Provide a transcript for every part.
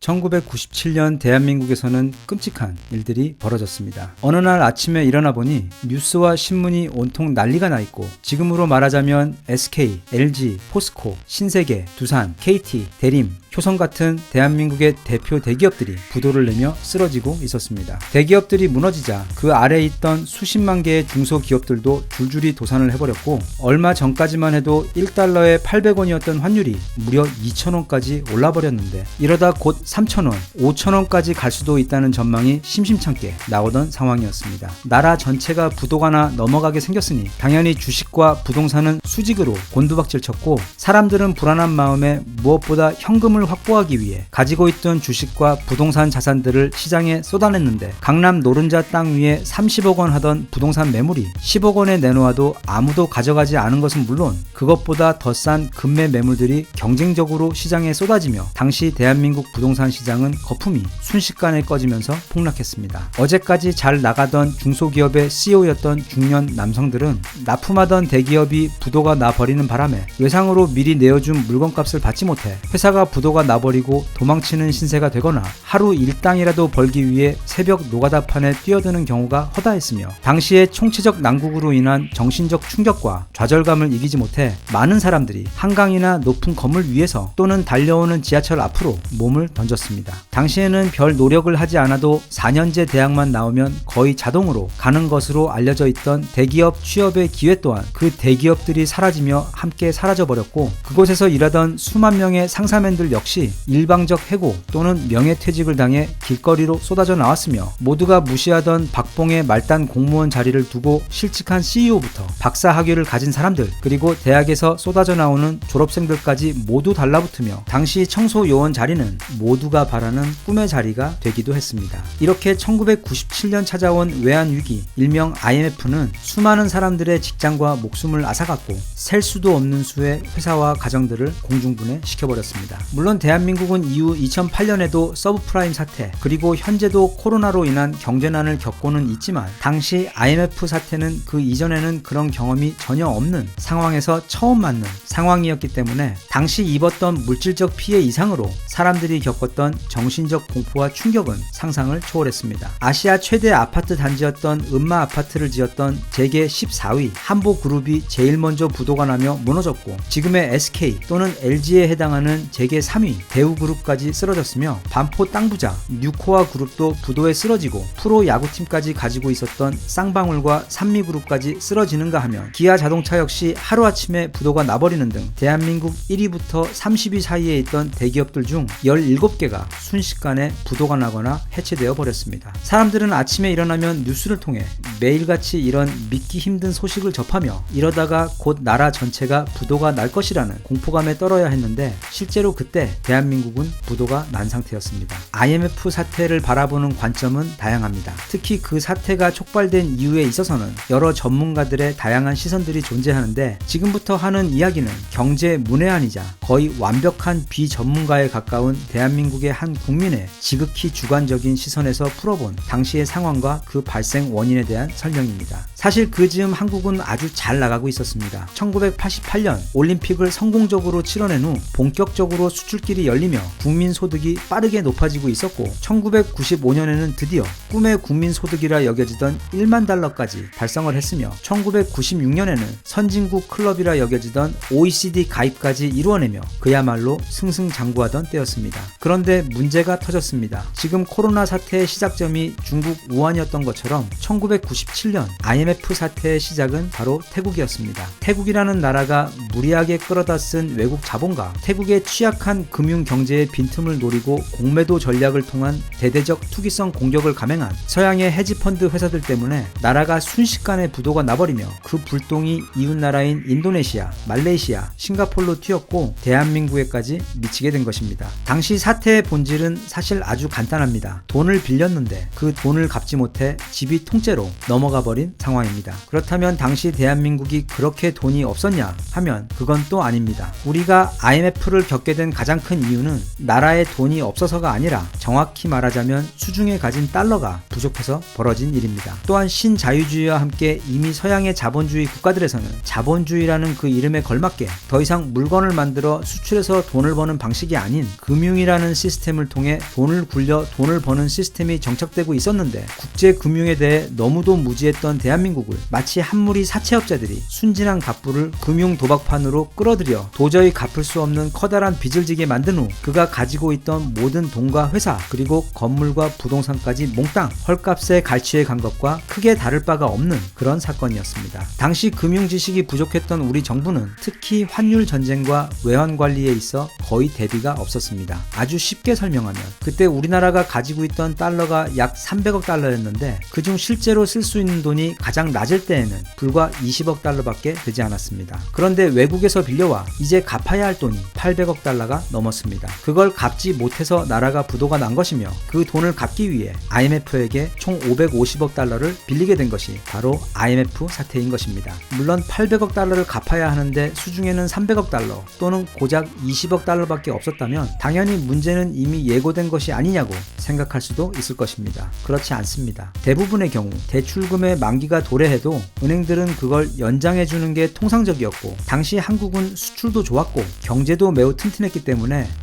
1997년 대한민국에서는 끔찍한 일들이 벌어졌습니다. 어느 날 아침에 일어나 보니 뉴스와 신문이 온통 난리가 나 있고, 지금으로 말하자면 SK, LG, 포스코, 신세계, 두산, KT, 대림, 효성 같은 대한민국의 대표 대기업들이 부도를 내며 쓰러지고 있었습니다. 대기업들이 무너지자 그 아래에 있던 수십만 개의 중소기업들도 줄줄이 도산을 해버렸고, 얼마 전까지만 해도 1달러에 800원이었던 환율이 무려 2,000원까지 올라버렸는데, 이러다 곧 3,000원, 5,000원까지 갈 수도 있다는 전망이 심심찮게 나오던 상황이었습니다. 나라 전체가 부도가 넘어가게 생겼으니 당연히 주식과 부동산은 수직으로 곤두박질 쳤고, 사람들은 불안한 마음에 무엇보다 현금을 확보하기 위해 가지고 있던 주식과 부동산 자산들을 시장에 쏟아냈는데, 강남 노른자 땅 위에 30억 원 하던 부동산 매물이 10억 원에 내놓아도 아무도 가져가지 않은 것은 물론, 그것보다 더 싼 금매 매물들이 경쟁적으로 시장에 쏟아지며 당시 대한민국 부동산 시장은 거품이 순식간에 꺼지면서 폭락했습니다. 어제까지 잘 나가던 중소기업의 CEO였던 중년 남성들은 납품하던 대기업이 부도가 나버리는 바람에 외상으로 미리 내어준 물건값을 받지 못해 회사가 부도가 나버리고 도망치는 신세가 되거나, 하루 일당이라도 벌기 위해 새벽 노가다판에 뛰어드는 경우가 허다했으며, 당시의 총체적 난국으로 인한 정신적 충격과 좌절감을 이기지 못해 많은 사람들이 한강이나 높은 건물 위에서 또는 달려오는 지하철 앞으로 몸을 던졌습니다. 당시에는 별 노력을 하지 않아도 4년제 대학만 나오면 거의 자동으로 가는 것으로 알려져 있던 대기업 취업의 기회 또한 그 대기업들이 사라지며 함께 사라져버렸고, 그곳에서 일하던 수만 명의 상사맨들 역시 일방적 해고 또는 명예퇴직을 당해 길거리로 쏟아져 나왔으며, 모두가 무시하던 박봉의 말단 공무원 자리를 두고 실직한 CEO부터 박사 학위를 가진 사람들, 그리고 대학에서 쏟아져 나오는 졸업생들까지 모두 달라붙으며 당시 청소요원 자리는 모두가 바라는 꿈의 자리가 되기도 했습니다. 이렇게 1997년 찾아온 외환위기, 일명 IMF는 수많은 사람들의 직장과 목숨을 앗아갔고, 셀 수도 없는 수의 회사와 가정들을 공중분해 시켜버렸습니다. 물론 대한민국은 이후 2008년에도 서브프라임 사태, 그리고 현재도 코로나로 인한 경제난을 겪고는 있지만, 당시 IMF 사태는 그 이전에는 그런 경험이 전혀 없는 상황에서 처음 맞는 상황이었기 때문에 당시 입었던 물질적 피해 이상으로 사람들이 겪었던 정신적 공포와 충격은 상상을 초월했습니다. 아시아 최대 아파트 단지였던 음마 아파트를 지었던 재계 14위 한보그룹이 제일 먼저 부도가 나며 무너졌고, 지금의 SK 또는 LG에 해당하는 재계 3위 대우그룹까지 쓰러졌으며, 반포 땅부자 뉴코아 그룹도 부도에 쓰러지고, 프로 야구팀까지 가지고 있었던 쌍방울과 산미그룹까지 쓰러지는가 하면, 기아자동차 역시 하루아침에 부도가 나버리는 등 대한민국 1위부터 30위 사이에 있던 대기업들 중 17개가 순식간에 부도가 나거나 해체되어 버렸습니다. 사람들은 아침에 일어나면 뉴스를 통해 매일같이 이런 믿기 힘든 소식을 접하며, 이러다가 곧 나라 전체가 부도가 날 것이라는 공포감에 떨어야 했는데, 실제로 그때 대한민국은 부도가 난 상태였습니다. IMF 사태를 바라보는 관점은 다양합니다. 특히 그 사태가 촉발된 이유에 있어서는 여러 전문가들의 다양한 시선들이 존재하는데, 지금부터 하는 이야기는 경제 문외한이자 거의 완벽한 비전문가에 가까운 대한민국의 한 국민의 지극히 주관적인 시선에서 풀어본 당시의 상황과 그 발생 원인에 대한 설명입니다. 사실 그 즈음 한국은 아주 잘 나가고 있었습니다. 1988년 올림픽을 성공적으로 치러낸 후 본격적으로 수출길이 열리며 국민 소득이 빠르게 높아지고 있었고, 1995년에는 드디어 꿈의 국민 소득이라 여겨지던 1만 달러까지 달성을 했으며, 1996년에는 선진국 클럽이라 여겨지던 OECD 가입까지 이루어내며 그야말로 승승장구하던 때였습니다. 그런데 문제가 터졌습니다. 지금 코로나 사태의 시작점이 중국 우한이었던 것처럼 1997년 IMF 사태의 시작은 바로 태국이었습니다. 태국이라는 나라가 무리하게 끌어다 쓴 외국 자본과 태국의 취약한 금융 경제의 빈틈을 노리고 공매도 전략을 통한 대대적 투기성 공격을 감행한 서양의 헤지펀드 회사들 때문에 나라가 순식간에 부도가 나버리며, 그 불똥이 이웃나라인 인도네시아, 말레이시아, 싱가폴로 튀었고 대한민국에까지 미치게 된 것입니다. 당시 사태의 본질은 사실 아주 간단합니다. 돈을 빌렸는데 그 돈을 갚지 못해 집이 통째로 넘어가 버린 상황입니다. 그렇다면 당시 대한민국이 그렇게 돈이 없었냐 하면 그건 또 아닙니다. 우리가 IMF를 겪게 된 가장 가장 큰 이유는 나라에 돈이 없어서가 아니라 정확히 말하자면 수중에 가진 달러가 부족해서 벌어진 일입니다. 또한 신자유주의와 함께 이미 서양의 자본주의 국가들에서는 자본주의라는 그 이름에 걸맞게 더 이상 물건을 만들어 수출해서 돈을 버는 방식이 아닌 금융이라는 시스템을 통해 돈을 굴려 돈을 버는 시스템이 정착되고 있었는데, 국제 금융에 대해 너무도 무지했던 대한민국을 마치 한 무리 사채업자들이 순진한 갑부를 금융 도박판으로 끌어들여 도저히 갚을 수 없는 커다란 빚을 지게 만든 후 그가 가지고 있던 모든 돈과 회사 그리고 건물과 부동산까지 몽땅 헐값에 갈취해 간 것과 크게 다를 바가 없는 그런 사건이었습니다. 당시 금융 지식이 부족했던 우리 정부는 특히 환율 전쟁과 외환 관리에 있어 거의 대비가 없었습니다. 아주 쉽게 설명하면 그때 우리나라가 가지고 있던 달러가 약 300억 달러였는데 그중 실제로 쓸 수 있는 돈이 가장 낮을 때에는 불과 20억 달러밖에 되지 않았습니다. 그런데 외국에서 빌려와 이제 갚아야 할 돈이 800억 달러가 넘었습니다. 그걸 갚지 못해서 나라가 부도가 난 것이며 그 돈을 갚기 위해 IMF에게 총 550억 달러를 빌리게 된 것이 바로 IMF 사태인 것입니다. 물론 800억 달러를 갚아야 하는데 수중에는 300억 달러 또는 고작 20억 달러밖에 없었다면 당연히 문제는 이미 예고된 것이 아니냐고 생각할 수도 있을 것입니다. 그렇지 않습니다. 대부분의 경우 대출금의 만기가 도래해도 은행들은 그걸 연장해주는 게 통상적이었고, 당시 한국은 수출도 좋았고 경제도 매우 튼튼했기 때문에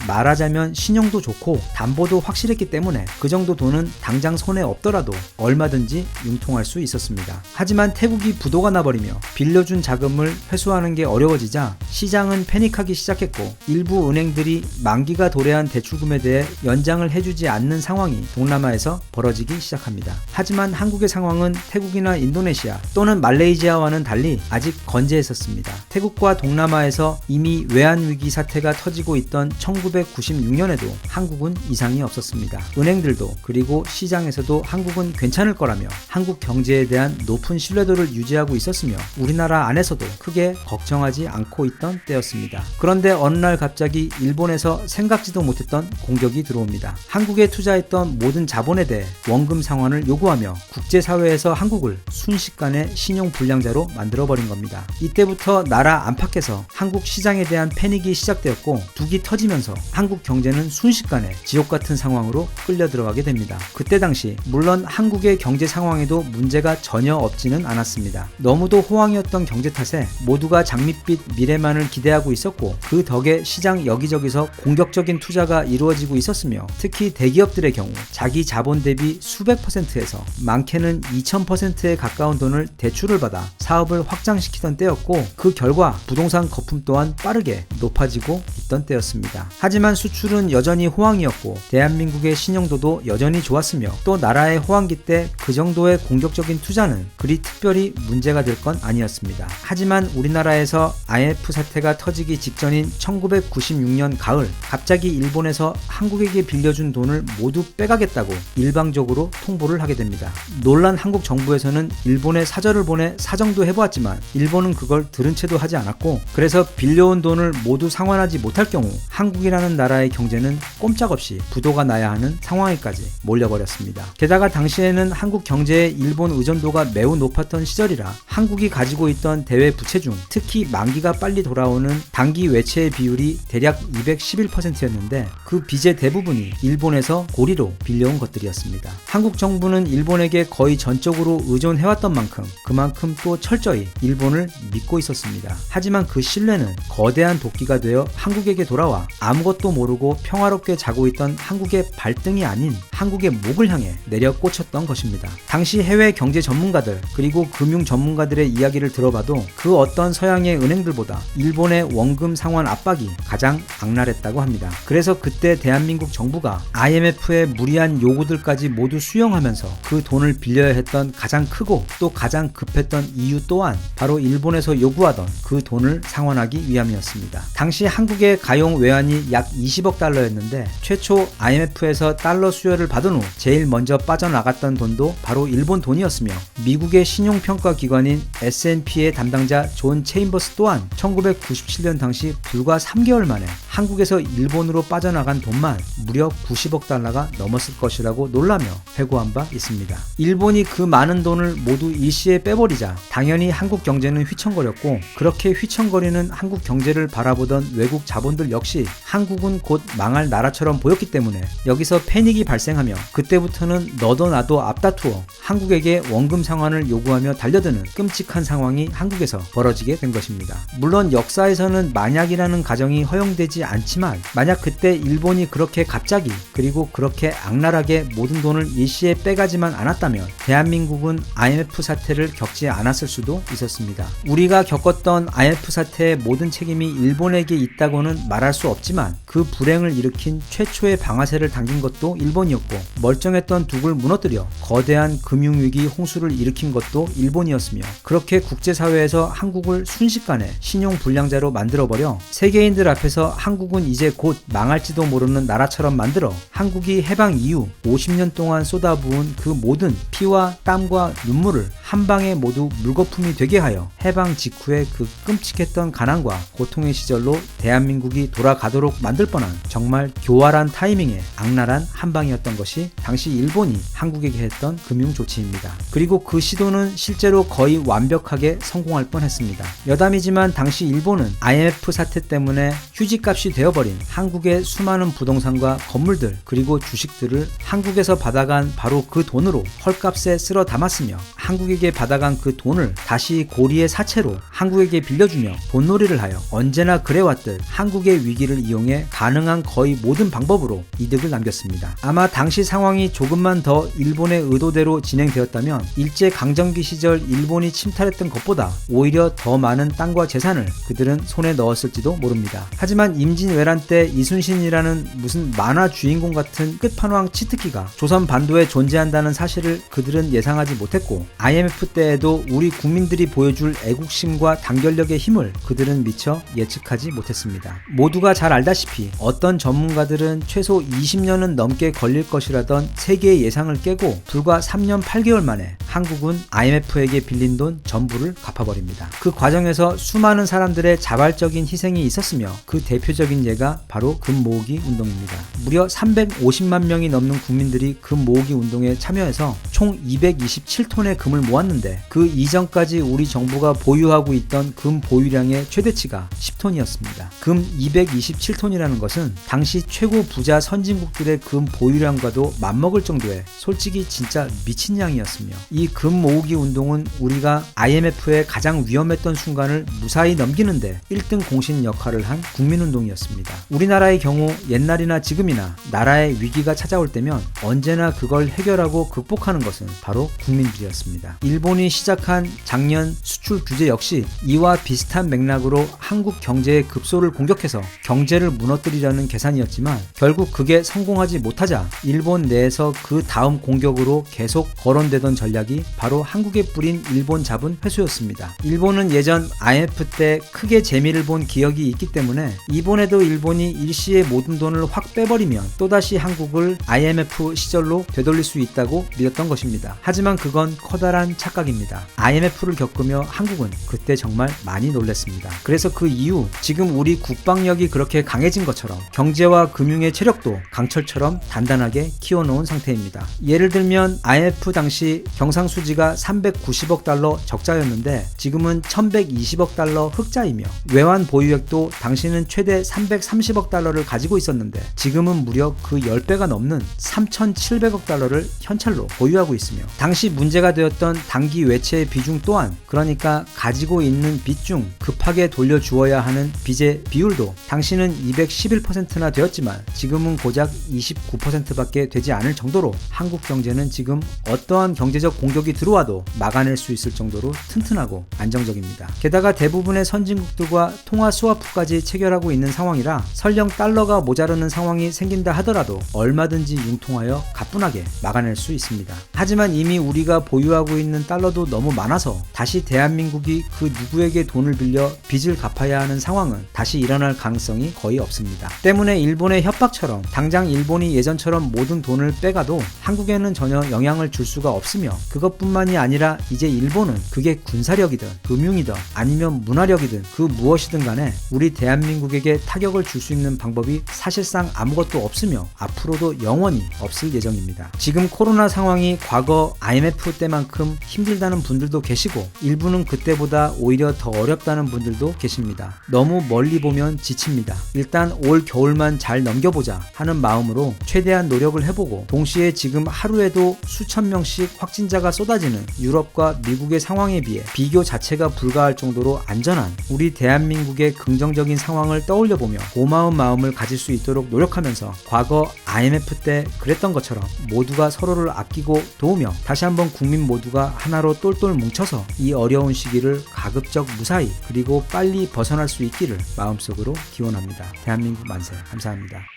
말하자면 신용도 좋고 담보도 확실했기 때문에 그 정도 돈은 당장 손에 없더라도 얼마든지 융통할 수 있었습니다. 하지만 태국이 부도가 나버리며 빌려준 자금을 회수하는 게 어려워지자 시장은 패닉하기 시작했고, 일부 은행들이 만기가 도래한 대출금에 대해 연장을 해주지 않는 상황이 동남아에서 벌어지기 시작합니다. 하지만 한국의 상황은 태국이나 인도네시아 또는 말레이시아와는 달리 아직 건재했었습니다. 태국과 동남아에서 이미 외환위기 사태가 터지고 있던 1996년에도 한국은 이상이 없었습니다. 은행들도 그리고 시장에서도 한국은 괜찮을 거라며 한국 경제에 대한 높은 신뢰도를 유지하고 있었으며 우리나라 안에서도 크게 걱정하지 않고 있던 때였습니다. 그런데 어느 날 갑자기 일본에서 생각지도 못했던 공격이 들어옵니다. 한국에 투자했던 모든 자본에 대해 원금 상환을 요구하며 국제사회에서 한국을 순식간에 신용불량자로 만들어버린 겁니다. 이때부터 나라 안팎에서 한국 시장에 대한 패닉이 시작되었고 둑이 터지면서 한국 경제는 순식간에 지옥같은 상황으로 끌려 들어가게 됩니다. 그때 당시 물론 한국의 경제 상황에도 문제가 전혀 없지는 않았습니다. 너무도 호황이었던 경제 탓에 모두가 장밋빛 미래만을 기대하고 있었고, 그 덕에 시장 여기저기서 공격적인 투자가 이루어지고 있었으며, 특히 대기업들의 경우 자기 자본 대비 수백 %에서 많게는 2000%에 가까운 돈을 대출을 받아 사업을 확장시키던 때였고, 그 결과 부동산 거품 또한 빠르게 높아지고 있던 때였습니다. 하지만 수출은 여전히 호황이었고 대한민국의 신용도도 여전히 좋았으며, 또 나라의 호황기 때 그 정도의 공격적인 투자는 그리 특별히 문제가 될 건 아니었습니다. 하지만 우리나라에서 IMF 사태가 터지기 직전인 1996년 가을, 갑자기 일본에서 한국에게 빌려준 돈을 모두 빼가겠다고 일방적으로 통보를 하게 됩니다. 놀란 한국 정부에서는 일본에 사절을 보내 사정도 해보았지만 일본은 그걸 들은 채도 하지 않았고, 그래서 빌려온 돈을 모두 상환하지 못할 경우 한국이라는 나라의 경제는 꼼짝없이 부도가 나야 하는 상황에까지 몰려버렸습니다. 게다가 당시에는 한국 경제의 일본 의존도가 매우 높았던 시절이라 한국이 가지고 있던 대외 부채 중 특히 만기가 빨리 돌아오는 단기 외채의 비율이 대략 211%였는데 그 빚의 대부분이 일본에서 고리로 빌려온 것들이었습니다. 한국 정부는 일본에게 거의 전적으로 의존해왔던 만큼 그만큼 또 철저히 일본을 믿고 있었습니다. 하지만 그 신뢰는 거대한 도끼가 되어 한국에게 돌아와 아무것도 모르고 평화롭게 자고 있던 한국의 발등이 아닌 한국의 목을 향해 내려 꽂혔던 것입니다. 당시 해외 경제 전문가들 그리고 금융 전문가들의 이야기를 들어봐도 그 어떤 서양의 은행들보다 일본의 원금 상환 압박이 가장 악랄했다고 합니다. 그래서 그때 대한민국 정부가 IMF의 무리한 요구들까지 모두 수용하면서 그 돈을 빌려야 했던 가장 크고 또 가장 급했던 이유 또한 바로 일본에서 요구하던 그 돈을 상환하기 위함이었습니다. 당시 한국의 가용 외환이 약 20억 달러였는데 최초 IMF에서 달러 수여를 받은 후 제일 먼저 빠져나갔던 돈도 바로 일본 돈이었으며, 미국의 신용평가기관인 S&P의 담당자 존 체인버스 또한 1997년 당시 불과 3개월 만에 한국에서 일본으로 빠져나간 돈만 무려 90억 달러가 넘었을 것이라고 놀라며 회고한 바 있습니다. 일본이 그 많은 돈을 모두 일시에 빼버리자 당연히 한국 경제는 휘청거렸고, 그렇게 휘청거리는 한국 경제를 바라보던 외국 자본들 역시 한국은 곧 망할 나라처럼 보였기 때문에 여기서 패닉이 발생하며 그때부터는 너도 나도 앞다투어 한국에게 원금 상환을 요구하며 달려드는 끔찍한 상황이 한국에서 벌어지게 된 것입니다. 물론 역사에서는 만약이라는 가정이 허용되지 않지만 만약 그때 일본이 그렇게 갑자기 그리고 그렇게 악랄하게 모든 돈을 일시에 빼가지만 않았다면 대한민국은 IMF 사태를 겪지 않았을 수도 있었습니다. 우리가 겪었던 IMF 사태의 모든 책임이 일본에게 있다고는 말할 수 없지만 그 불행을 일으킨 최초의 방아쇠를 당긴 것도 일본이었고, 멀쩡했던 둑을 무너뜨려 거대한 금융위기 홍수를 일으킨 것도 일본이었으며, 그렇게 국제사회에서 한국을 순식간에 신용불량자로 만들어버려 세계인들 앞에서 한국은 이제 곧 망할지도 모르는 나라처럼 만들어 한국이 해방 이후 50년 동안 쏟아부은 그 모든 피와 땀과 눈물을 한 방에 모두 물거품이 되게 하여 해방 직후의 그 끔찍했던 가난과 고통의 시절로 대한민국이 돌아가도록 만들 뻔한 정말 교활한 타이밍의 악랄한 한방이었던 것이 당시 일본이 한국에게 했던 금융조치입니다. 그리고 그 시도는 실제로 거의 완벽하게 성공할 뻔했습니다. 여담이지만 당시 일본은 IMF 사태 때문에 휴지값이 되어버린 한국의 수많은 부동산과 건물들 그리고 주식들을 한국에서 받아간 바로 그 돈으로 헐값에 쓸어 담았으며, 한국에게 받아간 그 돈을 다시 고리의 사채로 한국에게 빌려주며 돈놀이를 하여 언제나 그래왔듯 한국의 위기를 이용해 가능한 거의 모든 방법으로 이득을 남겼습니다. 아마 당시 상황이 조금만 더 일본의 의도대로 진행되었다면 일제강점기 시절 일본이 침탈했던 것보다 오히려 더 많은 땅과 재산을 그들은 손에 넣었을지도 모릅니다. 하지만 임진왜란 때 이순신이라는 무슨 만화 주인공 같은 끝판왕 치트키가 조선 반도에 존재한다는 사실을 그들은 예상하지 못했고, IMF 때에도 우리 국민들이 보여줄 애국심과 단결력의 힘을 그들은 미처 예측하지 못했습니다. 모두가 잘 알다시피 어떤 전문가들은 최소 20년은 넘게 걸릴 것이라던 세계의 예상을 깨고 불과 3년 8개월 만에 한국은 IMF에게 빌린 돈 전부를 갚아버립니다. 그 과정에서 수많은 사람들의 자발적인 희생이 있었으며 그 대표적인 예가 바로 금 모으기 운동입니다. 무려 350만 명이 넘는 국민들이 금 모으기 운동에 참여해서 총 227톤의 금을 모았는데, 그 이전까지 우리 정부가 보유하고 있던 금 보유량의 최대치가 10톤이었습니다. 금 227톤이라는 것은 당시 최고 부자 선진국들의 금 보유량과도 맞먹을 정도의 솔직히 진짜 미친 양이었으며, 이 금 모으기 운동은 우리가 IMF의 가장 위험했던 순간을 무사히 넘기는데 1등 공신 역할을 한 국민운동이었습니다. 우리나라의 경우 옛날이나 지금이나 나라의 위기가 찾아올 때면 언제나 그걸 해결하고 극복하는 것은 바로 국민들이었습니다. 일본이 시작한 작년 수출 규제 역시 이와 비슷한 맥락으로 한국 경제의 급소를 공격해서 경제를 무너뜨리려는 계산이었지만 결국 그게 성공하지 못하자 일본 내에서 그 다음 공격으로 계속 거론되던 전략이 바로 한국에 뿌린 일본 자본 회수였습니다. 일본은 예전 IMF 때 크게 재미를 본 기억이 있기 때문에 이번에도 일본이 일시에 모든 돈을 확 빼버리면 또다시 한국을 IMF 시절로 되돌릴 수 있다고 믿었던 것입니다. 하지만 그건 커다란 착각입니다. IMF를 겪으며 한국은 그때 정말 많이 놀랐습니다. 그래서 그 이후 지금 우리 국방력이 그렇게 강해진 것처럼 경제와 금융의 체력도 강철처럼 단단하게 키워놓은 상태입니다. 예를 들면 IMF 당시 경상수지가 390억 달러 적자였는데 지금은 1120억 달러 흑자이며, 외환 보유액도 당시는 최대 330억 달러를 가지고 있었는데 지금은 무려 그 10배가 넘는 3700억 달러를 현찰로 보유하고 있으며, 당시 문제가 되었던 단기 외채의 비중 또한, 그러니까 가지고 있는 빚 중 급하게 돌려주어야 하는 빚의 비율도 당시는 211%나 되었지만 지금은 고작 29%밖에 되지 않을 정도로 한국 경제는 지금 어떠한 경제적 공격이 들어와도 막아낼 수 있을 정도로 튼튼하고 안정적입니다. 게다가 대부분의 선진국들과 통화 스와프까지 체결하고 있는 상황이라 설령 달러가 모자르는 상황이 생긴다 하더라도 얼마든지 융통하여 가뿐하게 막아낼 수 있습니다. 하지만 이미 우리가 보유하고 있는 달러도 너무 많아서 다시 대한민국이 그 누구에게 돈을 빌려 빚을 갚아야 하는 상황은 다시 일어날 가능성이 거의 없습니다. 때문에 일본의 협박처럼 당장 일본이 예전처럼 모든 돈을 빼가도 한국에는 전혀 영향을 줄 수가 없으며, 그것뿐만이 아니라 이제 일본은 그게 군사력이든 금융이든 아니면 문화력이든 그 무엇이든 간에 우리 대한민국에게 타격을 줄 수 있는 방법이 사실상 아무것도 없으며 앞으로도 영원히 없을 예정입니다. 지금 코로나 상황이 과거 IMF 때만큼 힘들다는 분들도 계시고 일부는 그때보다 오히려 더 어렵다는 분들도 계십니다. 너무 멀리 보면 지칩니다. 일단 올 겨울만 잘 넘겨보자 하는 마음으로 최대한 노력을 해보고 동시에 지금 하루에도 수천 명씩 확진자가 쏟아지는 유럽과 미국의 상황에 비해 비교 자체가 불가할 정도로 안전한 우리 대한민국의 긍정적인 상황을 떠올려보며 고마운 마음을 가질 수 있도록 노력하면서 과거 IMF 때 그랬던 것처럼 모두가 서로를 아끼고 도우며 다시 한번 국민 모두가 하나로 똘똘 뭉쳐서 이 어려운 시기를 가급적 무사히 그리고 빨리 벗어날 수 있기를 마음속으로 기원합니다. 대한민국 만세. 감사합니다.